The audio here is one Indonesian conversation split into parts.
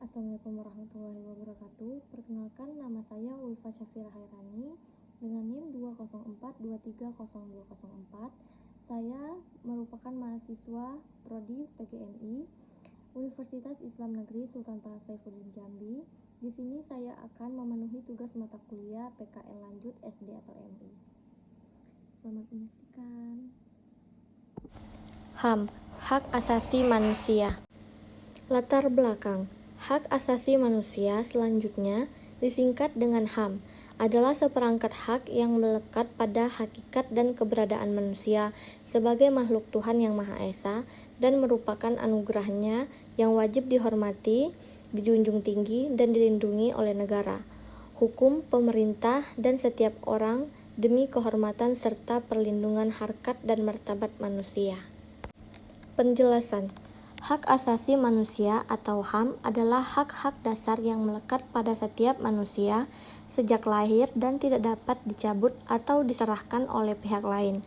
Assalamualaikum warahmatullahi wabarakatuh. Perkenalkan, nama saya Ulfa Syafira Hairani dengan NIM 204230204. Saya merupakan mahasiswa Prodi PGMI Universitas Islam Negeri Sultan Toha Saifuddin Jambi. Di sini saya akan memenuhi tugas mata kuliah PKL lanjut SD atau MI. Selamat menyaksikan. HAM, Hak Asasi Manusia. Latar belakang hak asasi manusia selanjutnya disingkat dengan HAM, adalah seperangkat hak yang melekat pada hakikat dan keberadaan manusia sebagai makhluk Tuhan Yang Maha Esa dan merupakan anugerahnya yang wajib dihormati, dijunjung tinggi, dan dilindungi oleh negara, hukum, pemerintah, dan setiap orang demi kehormatan serta perlindungan harkat dan martabat manusia. Penjelasan. Hak asasi manusia atau HAM adalah hak-hak dasar yang melekat pada setiap manusia sejak lahir dan tidak dapat dicabut atau diserahkan oleh pihak lain.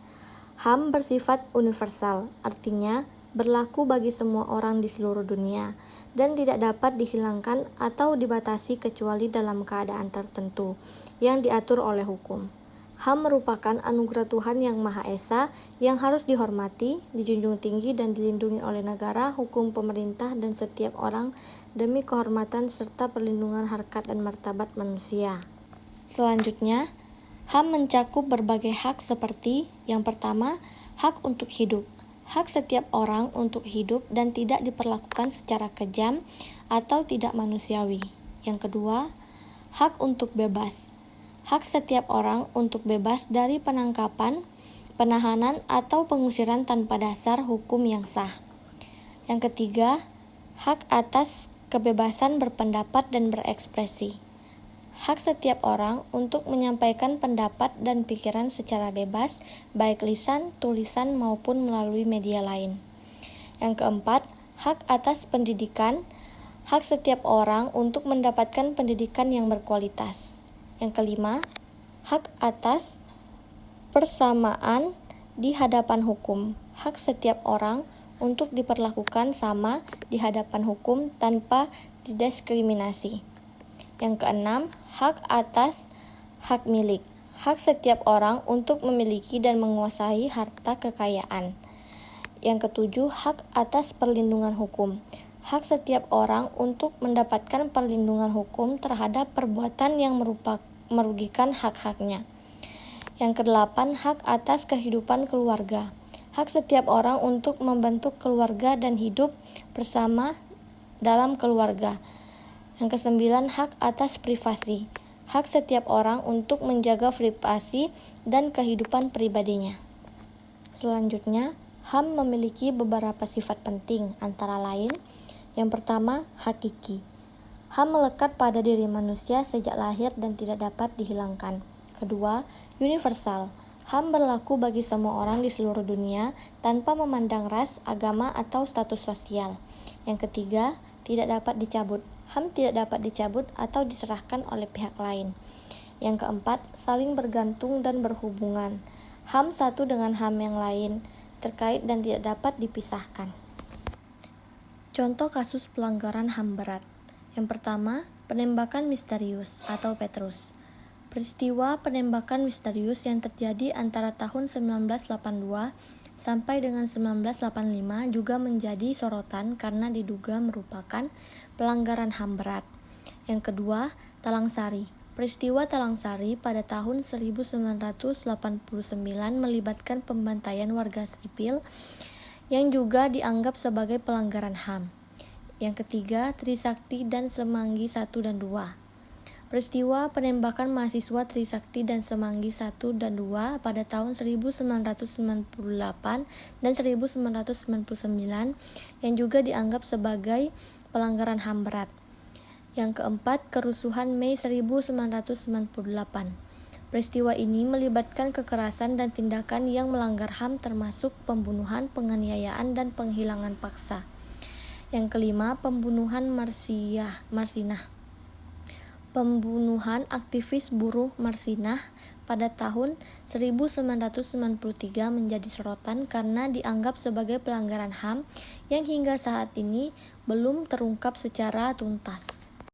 HAM bersifat universal, artinya berlaku bagi semua orang di seluruh dunia dan tidak dapat dihilangkan atau dibatasi kecuali dalam keadaan tertentu yang diatur oleh hukum. HAM merupakan anugerah Tuhan Yang Maha Esa yang harus dihormati, dijunjung tinggi, dan dilindungi oleh negara, hukum, pemerintah, dan setiap orang demi kehormatan serta perlindungan harkat dan martabat manusia. Selanjutnya, HAM mencakup berbagai hak seperti yang pertama, hak untuk hidup. Hak setiap orang untuk hidup dan tidak diperlakukan secara kejam atau tidak manusiawi. Yang kedua, hak untuk bebas. Hak setiap orang untuk bebas dari penangkapan, penahanan, atau pengusiran tanpa dasar hukum yang sah. Yang ketiga, hak atas kebebasan berpendapat dan berekspresi. Hak setiap orang untuk menyampaikan pendapat dan pikiran secara bebas, baik lisan, tulisan, maupun melalui media lain. Yang keempat, hak atas pendidikan. Hak setiap orang untuk mendapatkan pendidikan yang berkualitas. Yang kelima, hak atas persamaan di hadapan hukum. Hak setiap orang untuk diperlakukan sama di hadapan hukum tanpa didiskriminasi. Yang keenam, hak atas hak milik. Hak setiap orang untuk memiliki dan menguasai harta kekayaan. Yang ketujuh, hak atas perlindungan hukum. Hak setiap orang untuk mendapatkan perlindungan hukum terhadap perbuatan yang merugikan hak-haknya. Yang kedelapan, hak atas kehidupan keluarga. Hak setiap orang untuk membentuk keluarga dan hidup bersama dalam keluarga. Yang kesembilan, hak atas privasi. Hak setiap orang untuk menjaga privasi dan kehidupan pribadinya. Selanjutnya, HAM memiliki beberapa sifat penting, antara lain, yang pertama, hakiki. HAM melekat pada diri manusia sejak lahir dan tidak dapat dihilangkan. Kedua, universal. HAM berlaku bagi semua orang di seluruh dunia tanpa memandang ras, agama, atau status sosial. Yang ketiga, tidak dapat dicabut. HAM tidak dapat dicabut atau diserahkan oleh pihak lain. Yang keempat, saling bergantung dan berhubungan. HAM satu dengan HAM yang lain, terkait dan tidak dapat dipisahkan. Contoh kasus pelanggaran HAM berat. Yang pertama, penembakan misterius atau Petrus. Peristiwa penembakan misterius yang terjadi antara tahun 1982 sampai dengan 1985 juga menjadi sorotan karena diduga merupakan pelanggaran HAM berat. Yang kedua, Talang Sari. Peristiwa Talang Sari pada tahun 1989 melibatkan pembantaian warga sipil yang juga dianggap sebagai pelanggaran HAM. Yang ketiga, Trisakti dan Semanggi 1 dan 2. Peristiwa penembakan mahasiswa Trisakti dan Semanggi 1 dan 2 pada tahun 1998 dan 1999 yang juga dianggap sebagai pelanggaran HAM berat. Yang keempat, kerusuhan Mei 1998. Peristiwa ini melibatkan kekerasan dan tindakan yang melanggar HAM termasuk pembunuhan, penganiayaan, dan penghilangan paksa. Yang kelima, pembunuhan Marsinah. Pembunuhan aktivis buruh Marsinah pada tahun 1993 menjadi sorotan karena dianggap sebagai pelanggaran HAM yang hingga saat ini belum terungkap secara tuntas.